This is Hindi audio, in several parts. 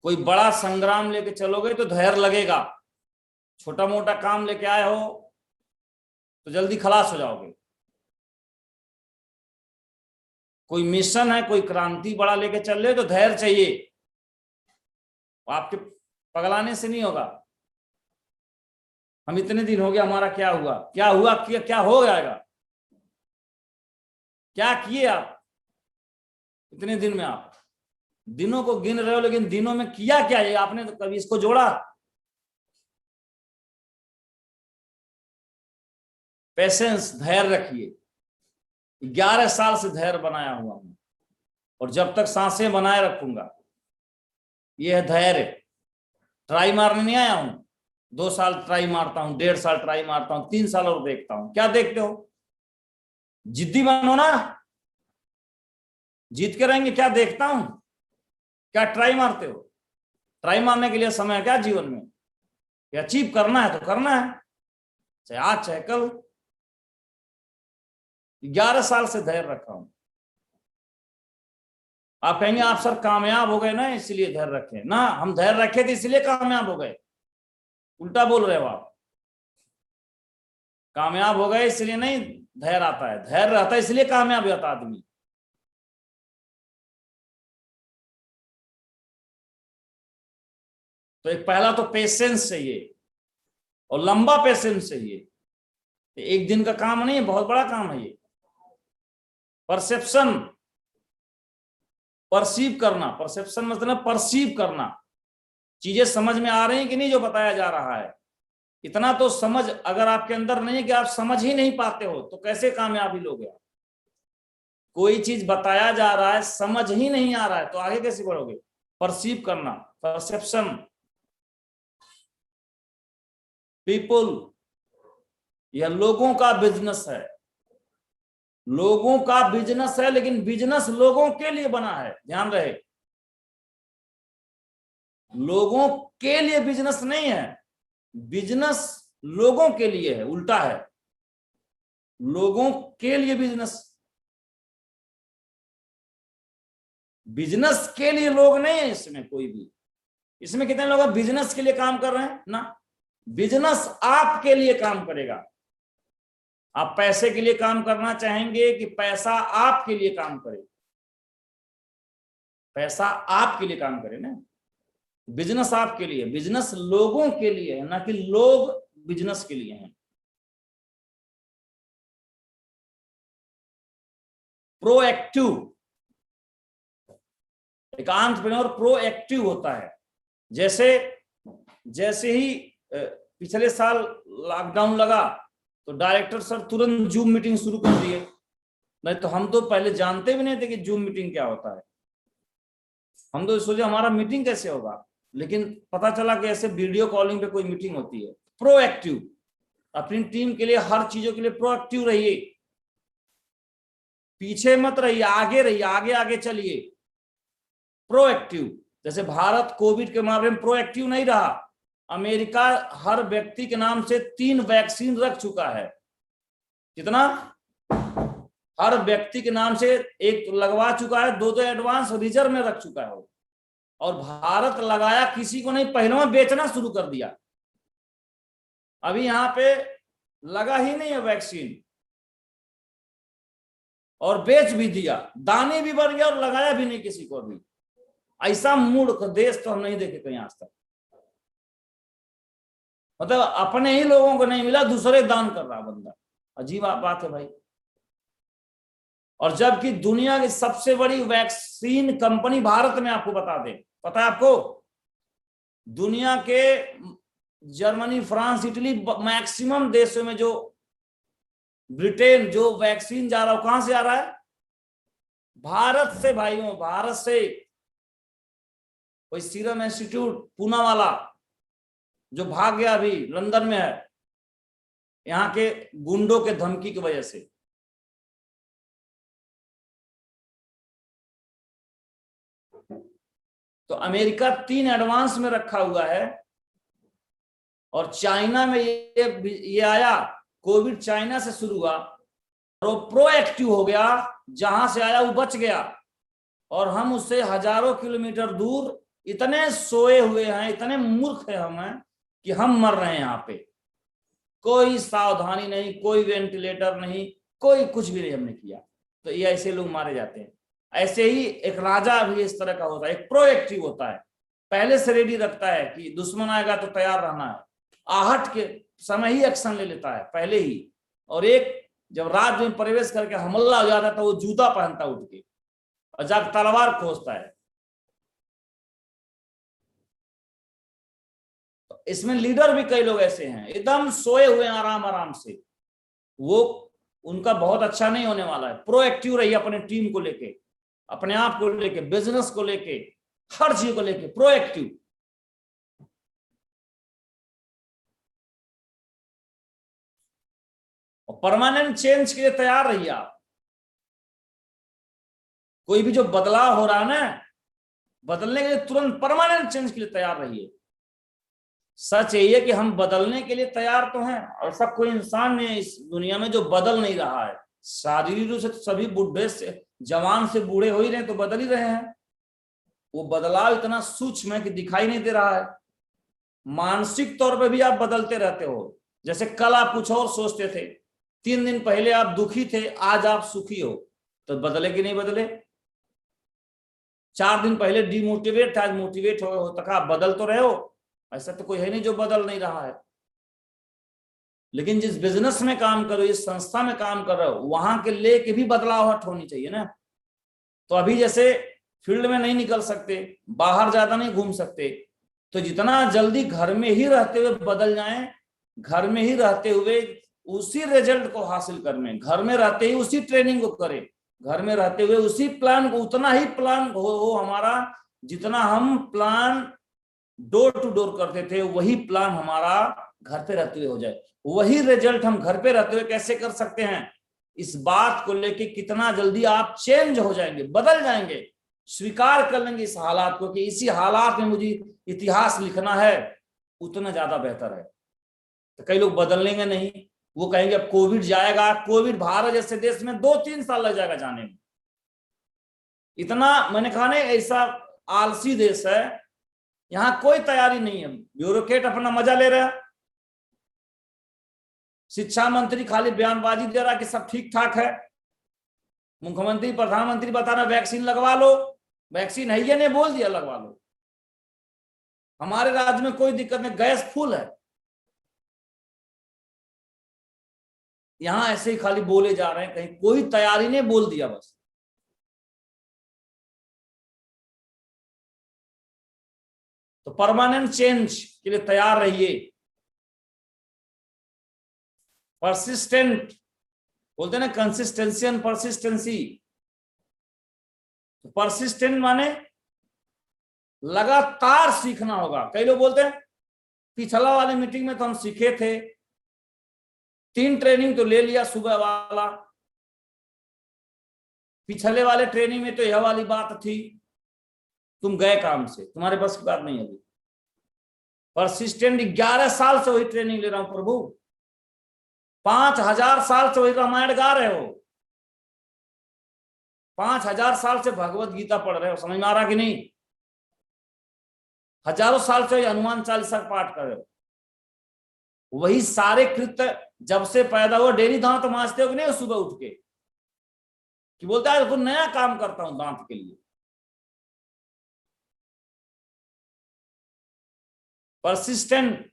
कोई बड़ा संग्राम लेके चलोगे तो धैर्य लगेगा, छोटा मोटा काम लेके आए हो तो जल्दी खलास हो जाओगे। कोई मिशन है, कोई क्रांति बड़ा लेके चल रहे हो तो धैर्य चाहिए, आपके पगलाने से नहीं होगा। हम इतने दिन हो गया, हमारा क्या हुआ, क्या हुआ, क्या हो जाएगा, क्या किए आप इतने दिन में? आप दिनों को गिन रहे हो, लेकिन दिनों में किया क्या है आपने? तो कभी इसको जोड़ा? पेशेंस, धैर्य रखिए। 11 साल से धैर्य बनाया हुआ हूं और जब तक सांसें बनाए रखूंगा। यह है धैर्य। ट्राई मारने नहीं आया हूं, 2 साल ट्राई मारता हूं, 1.5 साल ट्राई मारता हूं, 3 साल और देखता हूं। क्या देखते हो? जिद्दी बनो ना, जीत के रहेंगे। क्या देखता हूं? क्या ट्राई मारते हो? ट्राई मारने के लिए समय क्या जीवन में? अचीव करना है तो करना है, चाहे आज चाहे कल। 11 साल से धैर्य रखा हूं। आप कहेंगे आप सर कामयाब हो गए ना इसलिए धैर्य रखे ना। हम धैर्य रखे थे इसलिए कामयाब हो गए। उल्टा बोल रहे हो आप। कामयाब हो गए इसलिए नहीं धैर्य आता है, धैर्य रहता है इसलिए कामयाब होता आदमी। तो एक पहला तो पेशेंस चाहिए और लंबा पेशेंस चाहिए। एक दिन का काम नहीं है, बहुत बड़ा काम है ये। परसेप्शन, परसीव करना। परसेप्शन मतलब परसीव करना, चीजें समझ में आ रही हैं कि नहीं जो बताया जा रहा है। इतना तो समझ अगर आपके अंदर नहीं है कि आप समझ ही नहीं पाते हो तो कैसे कामयाबी लोगे आप? कोई चीज बताया जा रहा है, समझ ही नहीं आ रहा है तो आगे कैसे बढ़ोगे? परसीव करना, परसेप्शन। पीपुल, यह लोगों का बिजनेस है। लोगों का बिजनेस है, लेकिन बिजनेस लोगों के लिए बना है, ध्यान रहे। लोगों के लिए बिजनेस नहीं है, बिजनेस लोगों के लिए है, उल्टा है। लोगों के लिए बिजनेस, बिजनेस के लिए लोग नहीं है इसमें कोई भी। इसमें कितने लोग बिजनेस के लिए काम कर रहे हैं ना? बिजनेस आपके लिए काम करेगा। आप पैसे के लिए काम करना चाहेंगे कि पैसा आपके लिए काम करे? पैसा आपके लिए काम करे ना। बिजनेस आपके लिए, बिजनेस लोगों के लिए है, ना कि लोग बिजनेस के लिए हैं। प्रोएक्टिव, एक एंटरप्रेन्योर प्रोएक्टिव होता है। जैसे ही पिछले साल लॉकडाउन लगा तो डायरेक्टर सर तुरंत जूम मीटिंग शुरू कर दिए। नहीं तो हम तो पहले जानते भी नहीं थे कि जूम मीटिंग क्या होता है। हम तो सोचे हमारा मीटिंग कैसे होगा, लेकिन पता चला कि ऐसे वीडियो कॉलिंग पे कोई मीटिंग होती है। प्रोएक्टिव, अपनी टीम के लिए हर चीजों के लिए प्रोएक्टिव रहिए। पीछे मत रहिए, आगे रहिए, आगे आगे चलिए। प्रोएक्टिव, जैसे भारत कोविड के मामले में प्रोएक्टिव नहीं रहा। अमेरिका हर व्यक्ति के नाम से 3 वैक्सीन रख चुका है। कितना? हर व्यक्ति के नाम से 1 लगवा चुका है, 2 एडवांस रिजर्व में रख चुका है। और भारत लगाया किसी को नहीं, पहले में बेचना शुरू कर दिया। अभी यहां पे लगा ही नहीं है वैक्सीन और बेच भी दिया, दाने भी बढ़ गया और लगाया भी नहीं किसी को। अभी ऐसा मूर्ख देश तो हम नहीं देखे कहीं आज तक। मतलब अपने ही लोगों को नहीं मिला, दूसरे दान कर रहा बंदा। अजीब बात है भाई। और जबकि दुनिया की सबसे बड़ी वैक्सीन कंपनी भारत में, आपको बता दें, पता है आपको? दुनिया के जर्मनी, फ्रांस, इटली, मैक्सिमम देशों में जो ब्रिटेन जो वैक्सीन जा रहा है कहां से आ रहा है? भारत से भाइयों, भारत से। कोई सीरम इंस्टीट्यूट पूना वाला जो भाग गया, अभी लंदन में है, यहां के गुंडों के धमकी की वजह से। तो अमेरिका 3 एडवांस में रखा हुआ है और चाइना में ये आया। कोविड चाइना से शुरू हुआ और वो प्रोएक्टिव हो गया, जहां से आया वो बच गया और हम उससे हजारों किलोमीटर दूर इतने सोए हुए हैं, इतने मूर्ख है हम कि हम मर रहे हैं यहाँ पे, कोई सावधानी नहीं, कोई वेंटिलेटर नहीं, कोई कुछ भी नहीं हमने किया, तो ये ऐसे लोग मारे जाते हैं। ऐसे ही एक राजा भी इस तरह का होता है, एक प्रोएक्टिव होता है, पहले से रेडी रखता है कि दुश्मन आएगा तो तैयार रहना है, आहट के समय ही एक्शन ले लेता है पहले ही। और एक जब राज्य में प्रवेश करके हमला हो जाता है तो वो जूता पहनता उठ के और जाकर तलवार खोजता है। तो इसमें लीडर भी कई लोग ऐसे हैं एकदम सोए हुए आराम आराम से, वो उनका बहुत अच्छा नहीं होने वाला है। प्रोएक्टिव रहिए अपने टीम को लेके, अपने आप को लेके, बिजनेस को लेके, हर चीज को लेके प्रोएक्टिव। और परमानेंट चेंज के लिए तैयार रहिए आप। कोई भी जो बदलाव हो रहा है ना, बदलने के लिए तुरंत परमानेंट चेंज के लिए तैयार रहिए। सच यही है कि हम बदलने के लिए तैयार तो हैं, और सब कोई इंसान ने इस दुनिया में जो बदल नहीं रहा है। शारीरिक रूप से तो सभी बुढ़े से जवान से बूढ़े हो ही रहे, तो बदल ही रहे हैं। वो बदलाव इतना सूक्ष्म है कि दिखाई नहीं दे रहा है। मानसिक तौर पे भी आप बदलते रहते हो। जैसे कल आप कुछ और सोचते थे, 3 दिन पहले आप दुखी थे, आज आप सुखी हो, तो बदले कि नहीं बदले? 4 दिन पहले डिमोटिवेट था, आज मोटिवेट हो तक आप बदल तो रहे हो। ऐसा तो कोई है नहीं जो बदल नहीं रहा है। लेकिन जिस बिजनेस में काम कर रहे हो, जिस संस्था में काम कर रहे हो, वहां के लेके भी बदलाव होनी चाहिए ना। तो अभी जैसे फील्ड में नहीं निकल सकते, बाहर ज्यादा नहीं घूम सकते, तो जितना जल्दी घर में ही रहते हुए बदल जाएं, घर में ही रहते हुए उसी रिजल्ट को हासिल करने, घर में रहते ही उसी ट्रेनिंग को करें, घर में रहते हुए उसी प्लान को, उतना ही प्लान हो हमारा जितना हम प्लान डोर टू डोर करते थे, वही प्लान हमारा घर पे रहते हुए हो जाए। वही रिजल्ट हम घर पे रहते हुए कैसे कर सकते हैं, इस बात को लेके कितना जल्दी आप चेंज हो जाएंगे, बदल जाएंगे, स्वीकार कर लेंगे इस हालात को कि इसी हालात में मुझे इतिहास लिखना है, उतना ज्यादा बेहतर है। तो कई लोग बदल लेंगे नहीं, वो कहेंगे अब कोविड जाएगा, कोविड भारत जैसे देश में 2-3 साल लग जाएगा जाने में। इतना मैंने कहा नहीं, ऐसा आलसी देश है, यहां कोई तैयारी नहीं है, ब्यूरोक्रेट अपना मजा ले रहा है। शिक्षा मंत्री खाली बयानबाजी दे रहा कि सब ठीक ठाक है, मुख्यमंत्री प्रधानमंत्री बता रहा वैक्सीन लगवा लो, वैक्सीन है ये नहीं बोल दिया लगवा लो। हमारे राज्य में कोई दिक्कत नहीं, गैस फुल है। यहां ऐसे ही खाली बोले जा रहे हैं, कहीं कोई तैयारी नहीं, बोल दिया बस। तो परमानेंट चेंज के लिए तैयार रहिए। परसिस्टेंट बोलते ना, कंसिस्टेंसी एंड परसिस्टेंसी। परसिस्टेंट माने लगातार सीखना होगा। कई लोग बोलते हैं पिछला वाले मीटिंग में तो हम सीखे थे, 3 ट्रेनिंग तो ले लिया सुबह वाला, पिछले वाले ट्रेनिंग में तो यह वाली बात थी, तुम गए काम से, तुम्हारे बस की बात नहीं होगी। परसिस्टेंट 11 साल से वही ट्रेनिंग ले रहा हूं प्रभु, 5000 साल से वही रामायण गा रहे हो, 5000 साल से भगवत गीता पढ़ रहे हो, समझ में आ रहा कि नहीं? हजारों साल से हनुमान चालीसा पाठ कर रहे हो, वही सारे कृत्य जब से पैदा हुआ। डेली दांत मांजते हो कि नहीं सुबह उठ के, कि बोलता है तो नया काम करता हूं दांत के लिए। परसिस्टेंट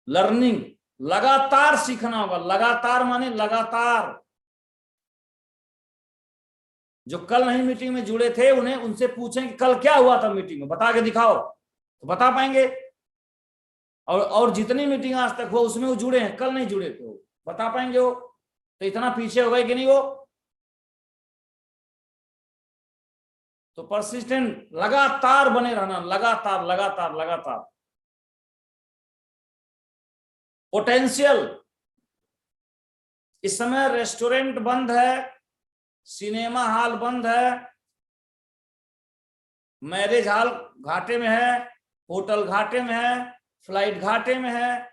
लर्निंग, लगातार सीखना होगा। लगातार माने लगातार। जो कल नहीं मीटिंग में जुड़े थे, उन्हें उनसे पूछें कि कल क्या हुआ था मीटिंग में, बता के दिखाओ, तो बता पाएंगे। और जितनी मीटिंग आज तक हुआ उसमें वो जुड़े हैं, कल नहीं जुड़े थे वो, बता पाएंगे वो। तो इतना पीछे हो गए कि नहीं वो? तो परसिस्टेंट लगातार बने रहना, लगातार लगातार लगातार। पोटेंशियल, इस समय रेस्टोरेंट बंद है, सिनेमा हॉल बंद है, मैरिज हॉल घाटे में है, होटल घाटे में है, फ्लाइट घाटे में है,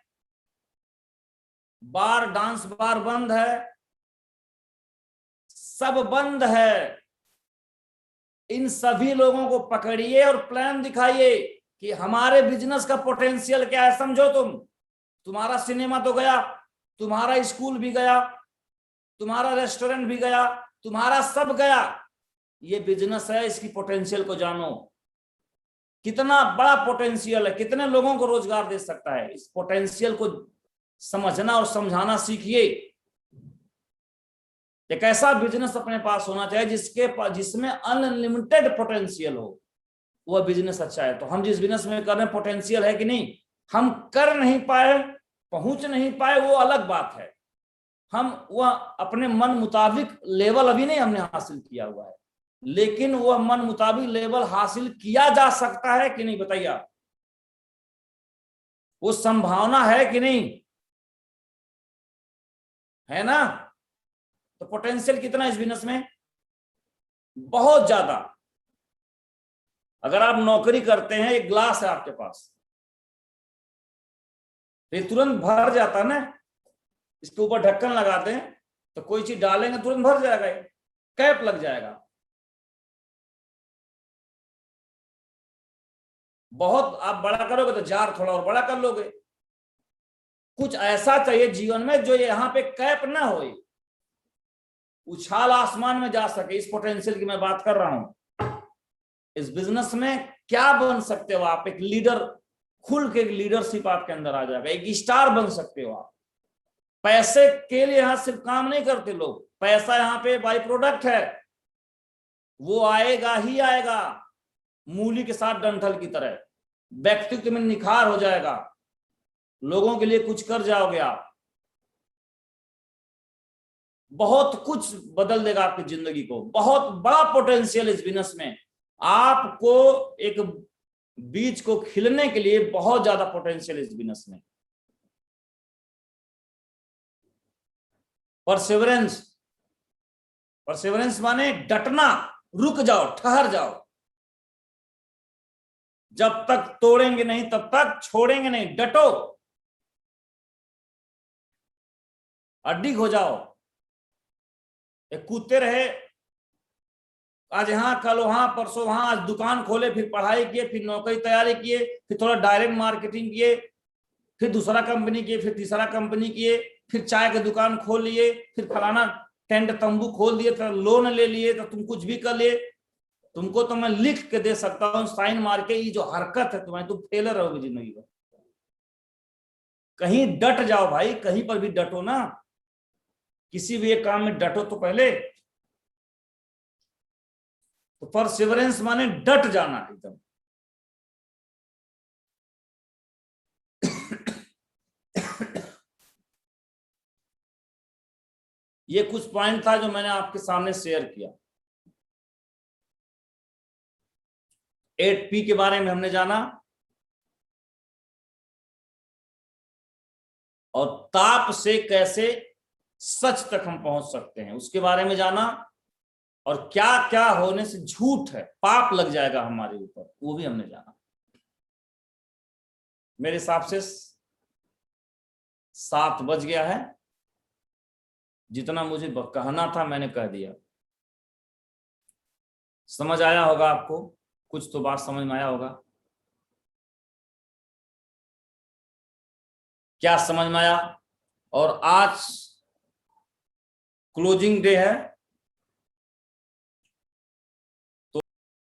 बार डांस बार बंद है, सब बंद है। इन सभी लोगों को पकड़िए और प्लान दिखाइए कि हमारे बिजनेस का पोटेंशियल क्या है। समझो तुम्हारा सिनेमा तो गया, तुम्हारा स्कूल भी गया, तुम्हारा रेस्टोरेंट भी गया, तुम्हारा सब गया। ये बिजनेस है, इसकी पोटेंशियल को जानो, कितना बड़ा पोटेंशियल है, कितने लोगों को रोजगार दे सकता है। इस पोटेंशियल को समझना और समझाना सीखिए। एक ऐसा बिजनेस अपने पास होना चाहिए जिसमें अनलिमिटेड पोटेंशियल हो, वह बिजनेस अच्छा है। तो हम जिस बिजनेस में कर रहे हैं, पोटेंशियल है कि नहीं? हम कर नहीं पाए, पहुंच नहीं पाए, वो अलग बात है। हम वह अपने मन मुताबिक लेवल अभी नहीं हमने हासिल किया हुआ है, लेकिन वह मन मुताबिक लेवल हासिल किया जा सकता है कि नहीं, बताइए आप। वो संभावना है कि नहीं, है ना? तो पोटेंशियल कितना है इस बिजनेस में? बहुत ज्यादा। अगर आप नौकरी करते हैं, एक ग्लास है आपके पास, ये तुरंत भर जाता है ना। इसके ऊपर ढक्कन लगाते हैं तो कोई चीज डालेंगे तुरंत भर जाएगा, कैप लग जाएगा। बहुत आप बड़ा करोगे तो जार थोड़ा और बड़ा कर लोगे। कुछ ऐसा चाहिए जीवन में जो यहाँ पे कैप ना हो, उछाल आसमान में जा सके। इस पोटेंशियल की मैं बात कर रहा हूं। इस बिजनेस में क्या बन सकते हो आप? एक लीडर, खुल के लीडरशिप आपके अंदर आ जाएगा, एक स्टार बन सकते हो आप। पैसे के लिए यहां सिर्फ काम नहीं करते लोग, पैसा यहाँ पे बाई प्रोडक्ट है, वो आएगा ही आएगा, मूली के साथ डंठल की तरह। व्यक्तित्व में निखार हो जाएगा, लोगों के लिए कुछ कर जाओगे आप, बहुत कुछ बदल देगा आपकी जिंदगी को। बहुत बड़ा पोटेंशियल इस बिजनेस में। आपको एक बीज को खिलने के लिए बहुत ज्यादा पोटेंशियल इस बिजनेस में। परसेवरेंस, परसेवरेंस माने डटना, रुक जाओ, ठहर जाओ। जब तक तोड़ेंगे नहीं तब तक छोड़ेंगे नहीं, डटो, अडिग हो जाओ। एक कूदते रहे, आज यहाँ कल वहां परसों वहां, आज दुकान खोले, फिर पढ़ाई किए, फिर नौकरी तैयारी किए, फिर थोड़ा डायरेक्ट मार्केटिंग किए, फिर दूसरा कंपनी किए, फिर तीसरा कंपनी किए, फिर चाय की दुकान खोल लिए, फिर फलाना टेंट तंबू खोल दिए, फिर लोन ले लिए, तो तुम कुछ भी कर लिए। तुमको तो मैं लिख के दे सकता हूँ, साइन मार के, ये जो हरकत है तुम्हारी, तुम फेलर रहोगे जिंदगी में। कहीं डट जाओ भाई, कहीं पर भी डटो ना, किसी भी एक काम में डटो तो पहले। तो परसिवरेंस माने डट जाना एकदम। ये कुछ पॉइंट था जो मैंने आपके सामने शेयर किया। 8P के बारे में हमने जाना, और ताप से कैसे सच तक हम पहुंच सकते हैं उसके बारे में जाना, और क्या क्या होने से झूठ है, पाप लग जाएगा हमारे ऊपर, वो भी हमने जाना। मेरे हिसाब से 7 बज गया है। जितना मुझे कहना था मैंने कह दिया। समझ आया होगा आपको, कुछ तो बात समझ में आया होगा। क्या समझ में आया? और आज क्लोजिंग डे है,